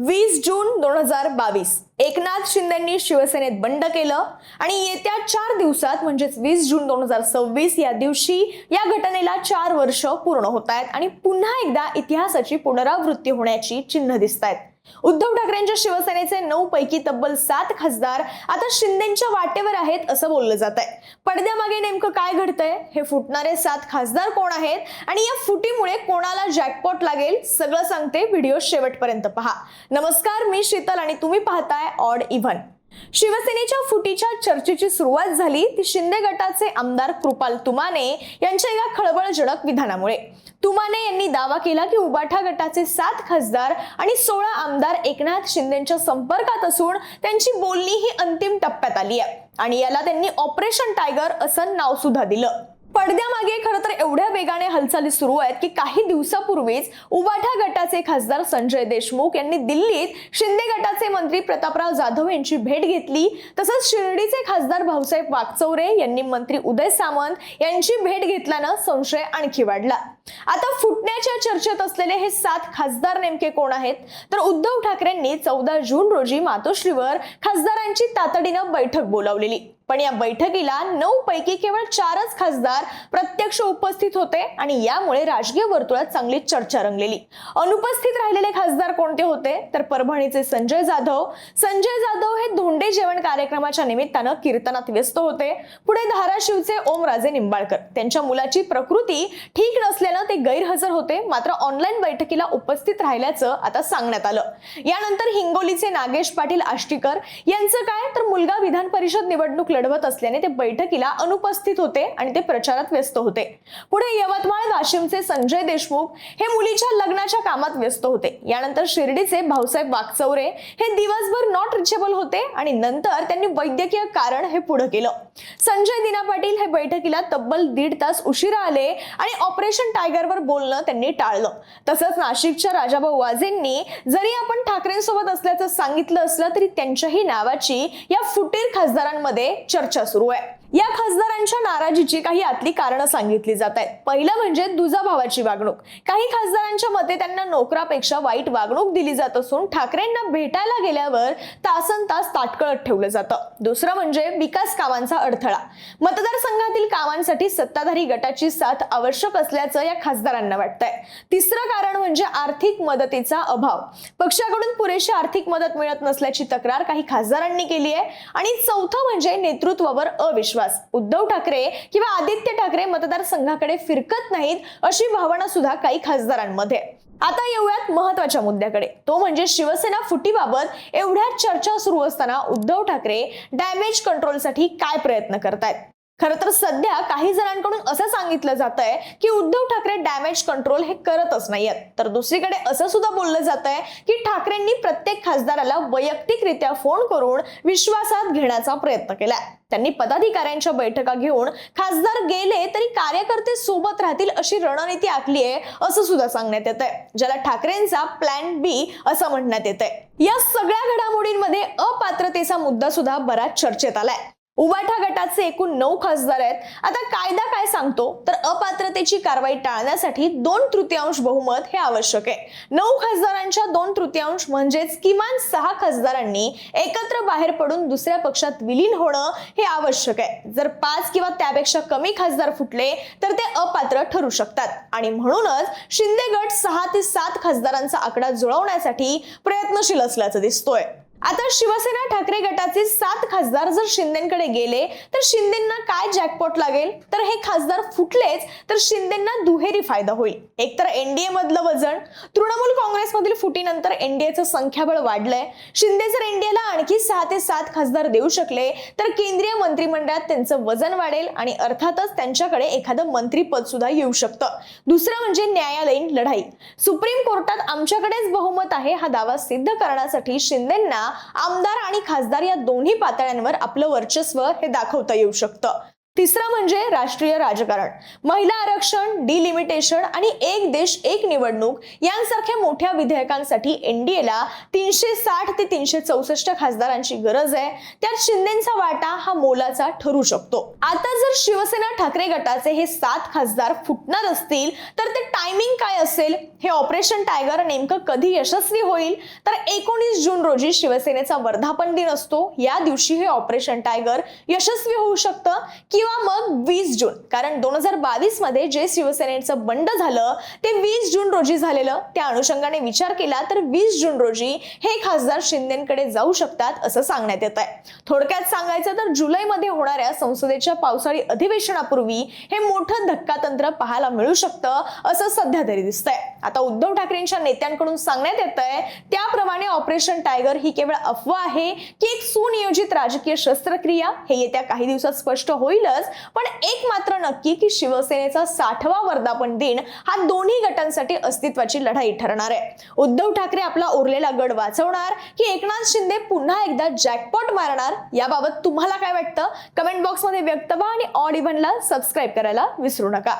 20 जून 2022 एकनाथ शिंदेंनी शिवसेनेत बंड केलं आणि येत्या 4 दिवसात म्हणजेच 20 जून 2026 या दिवशी या घटनेला 4 वर्ष पूर्ण होत आहेत आणि पुन्हा एकदा इतिहासाची पुनरावृत्ती होण्याची चिन्ह दिसतायत। उद्धव ठाकरेंच्या शिवसेनेचे 9 पैकी तब्बल 7 खासदार आता शिंदेंच्या वाटेवर आहेत असं बोललं जात आहे। पडद्यामागे नेमकं काय घडतंय, हे फुटणारे 7 खासदार कोण आहेत आणि या फुटीमुळे कोणाला जॅकपॉट लागेल, सगळं सांगते। व्हिडिओ शेवटपर्यंत पहा। नमस्कार, मी शीतल आणि तुम्ही पाहताय ऑड इव्हन। शिवसेनेच्या फुटीच्या चर्चेची सुरुवात झाली ती शिंदे गटाचे आमदार कृपाल तुमाने यांच्या एका खळबळजनक विधानामुळे। तुमाने यांनी दावा केला की उबाठा गटाचे 7 खासदार आणि 16 आमदार एकनाथ शिंदेंच्या संपर्कात असून त्यांची बोलणी ही अंतिम टप्प्यात आली आहे आणि याला त्यांनी ऑपरेशन टायगर असं नाव सुद्धा दिलं। पडद्यामागे खरं तर एवढ्या वेगाने हालचाली सुरू आहेत की काही दिवसापूर्वीच उबाठा गटाचे खासदार संजय देशमुख यांनी दिल्लीत शिंदे गटाचे मंत्री प्रतापराव जाधव यांची भेट घेतली। तसंच शिर्डीचे खासदार भाऊसाहेब वाकचौरे यांनी मंत्री उदय सामंत यांची भेट घेतल्यानं संशय आणखी वाढला। आता फुटण्याच्या चर्चेत असलेले हे 7 खासदार नेमके कोण आहेत, तर उद्धव ठाकरेंनी 14 जून रोजी मातोश्रीवर खासदारांची तातडीनं बैठक बोलावलेली, पण या बैठकीला 9 पैकी केवळ 4च खासदार प्रत्यक्ष उपस्थित होते आणि यामुळे राजकीय वर्तुळात चांगली चर्चा रंगलेली। अनुपस्थित राहिलेले खासदार कोणते होते, तर परभणीचे संजय जाधव हे धोंडे जेवण कार्यक्रमाच्या निमित्तानं कीर्तनात व्यस्त होते। पुढे धाराशिवचे ओमराजे निंबाळकर, त्यांच्या मुलाची प्रकृती ठीक नसल्यानं ते गैरहजर होते, मात्र ऑनलाईन बैठकीला उपस्थित राहिल्याचं आता सांगण्यात आलं। यानंतर हिंगोलीचे नागेश पाटील आष्टीकर यांचं काय, तर मुलगा विधान परिषद निवडणूक लढवत असल्याने ते बैठकीला अनुपस्थित होते आणि ते प्रचारात व्यस्त होते। पुढे यवतमाळ वाशिमचे संजय देशमुख हे मुलीच्या लग्नाच्या कामात व्यस्त होते। यानंतर शिर्डीचे भाऊसाहेब वाकचौरे हे दिवसभर नॉट रिचेबल होते आणि नंतर त्यांनी वैद्यकीय कारण हे पुढे केलं। संजय दिना पाटील हे बैठकीला तब्बल 1.5 तास उशिरा आले आणि ऑपरेशन टायगरवर बोलणं त्यांनी टाळलं। तसंच नाशिकच्या राजाभाऊ वाजेंनी जरी आपण ठाकरेंसोबत असल्याचं सांगितलं असलं तरी त्यांच्याही नावाची या फुटीर खासदारांमध्ये चर्चा सुरू आहे। या खासदारांच्या नाराजीची काही आतली कारणं सांगितली जात आहेत। पहिलं म्हणजे दुजाभावाची वागणूक। काही खासदारांच्या मते त्यांना नोकरापेक्षा वाईट वागणूक दिली जात असून ठाकरेंना भेटायला गेल्यावर तासनतास ताटकळत ठेवलं जातं। दुसरं म्हणजे विकास कामांचा अडथळा। मतदारसंघातील कामांसाठी सत्ताधारी गटाची साथ आवश्यक असल्याचं या खासदारांना वाटतंय। तिसरं कारण म्हणजे आर्थिक मदतीचा अभाव। पक्षाकडून पुरेशी आर्थिक मदत मिळत नसल्याची तक्रार काही खासदारांनी केली आहे। आणि चौथं म्हणजे नेतृत्वावर अविश्वास। उद्धव ठाकरे किंवा आदित्य ठाकरे मतदारसंघाकडे फिरकत नाहीत अशी भावना सुद्धा काही खासदारांमध्ये। आता येऊयात महत्त्वाच्या मुद्द्याकडे, तो म्हणजे शिवसेना फुटीबाबत एवढ्या चर्चा सुरू असताना उद्धव ठाकरे डॅमेज कंट्रोलसाठी काय प्रयत्न करतायत। खरं तर सध्या काही जणांकडून असं सांगितलं जातंय की उद्धव ठाकरे डॅमेज कंट्रोल हे करतच नाहीयेत, तर दुसरीकडे असं सुद्धा बोललं जातंय की ठाकरेंनी प्रत्येक खासदाराला वैयक्तिकरित्या फोन करून विश्वासात घेण्याचा प्रयत्न केलाय। त्यांनी पदाधिकाऱ्यांच्या बैठका घेऊन खासदार गेले तरी कार्यकर्ते सोबत राहतील अशी रणनीती आखली आहे असं सुद्धा सांगण्यात येतंय, ज्याला ठाकरेंचा प्लॅन बी असं म्हणण्यात येतंय। या सगळ्या घडामोडींमध्ये अपात्रतेचा मुद्दा सुद्धा बराच चर्चेत आलाय। उबाठा गटाचे एकूण 9 खासदार आहेत। आता कायदा काय सांगतो, तर अपात्रतेची कारवाई टाळण्यासाठी 2/3 बहुमत हे आवश्यक आहे। 9 खासदारांच्या 2/3 म्हणजेच किमान 6 खासदारांनी एकत्र बाहेर पडून दुसऱ्या पक्षात विलीन होणं हे आवश्यक आहे। जर 5 किंवा त्यापेक्षा कमी खासदार फुटले तर ते अपात्र ठरू शकतात आणि म्हणूनच शिंदे गट 6 ते 7 खासदारांचा आकडा जुळवण्यासाठी प्रयत्नशील असल्याचं दिसतोय। आता शिवसेना ठाकरे गटाचे 7 खासदार जर शिंदेंकडे गेले तर शिंदेंना काय जॅकपॉट लागेल, तर हे खासदार फुटलेच तर शिंदेंना दुहेरी फायदा होईल। एकतर एनडीए मधलं वजन, तृणमूल काँग्रेसमधील फुटीनंतर एनडीएचं संख्याबळ वाढलंय। शिंदे जर एनडीएला आणखी 6 ते 7 खासदार देऊ शकले तर केंद्रीय मंत्रिमंडळात त्यांचं वजन वाढेल आणि अर्थातच त्यांच्याकडे एखादं मंत्रीपद सुद्धा येऊ शकतं। दुसरं म्हणजे न्यायालयीन लढाई। सुप्रीम कोर्टात आमच्याकडेच बहुमत आहे हा दावा सिद्ध करण्यासाठी शिंदेंना आमदार आणि खासदार या दोन्ही पातळ्यांवर आपलं वर्चस्व हे दाखवता येऊ शकतं। तिसरं म्हणजे राष्ट्रीय राजकारण. महिला आरक्षण, डिलिमिटेशन आणि एक देश एक निवडणूक यांसारख्या मोठ्या विधेयकांसाठी एनडीएला 360 ते 364 खासदारांची गरज आहे. त्यात शिंदेंचा वाटा हा मोलाचा ठरू शकतो. आता जर शिवसेना ठाकरे गटाचे हे 7 खासदार फुटणार असतील तर ते टायमिंग काय असेल? हे ऑपरेशन टायगर नेमकं कधी यशस्वी होईल? तर 19 जून रोजी शिवसेनेचा वर्धापन दिन असतो. या दिवशी हे ऑपरेशन टायगर यशस्वी होऊ शकतं किंवा मग 20 जून, कारण 2022 मध्ये जे शिवसेनेचं बंड झालं ते 20 जून रोजी झालेलं. त्या अनुषंगाने विचार केला तर 20 जून रोजी हे खासदार शिंदेंकडे जाऊ शकतात असं सांगण्यात येत आहे. थोडक्यात सांगायचं तर जुलैमध्ये होणाऱ्या संसदेच्या पावसाळी अधिवेशनापूर्वी हे मोठं धक्कातंत्र पाहायला मिळू शकतं असं सध्या तरी दिसतंय. आता उद्धव ठाकरेंच्या नेत्यांकडून सांगण्यात येतंय त्याप्रमाणे ऑपरेशन टायगर ही केवळ अफवा आहे की एक सुनियोजित राजकीय शस्त्रक्रिया, हे येत्या काही दिवसात स्पष्ट होईलच. पण एक मात्र नक्की की शिवसेनेचा 60वा वर्धापन दिन हा दोन्ही गटांसाठी अस्तित्वाची लढाई ठरणार आहे. उद्धव ठाकरे आपला उरलेला गड वाचवणार की एकनाथ शिंदे पुन्हा एकदा जॅकपॉट मारणार? याबाबत तुम्हाला काय वाटतं? कमेंट बॉक्समध्ये व्यक्त व्हा आणि ऑड इव्हनला सबस्क्राईब करायला विसरू नका.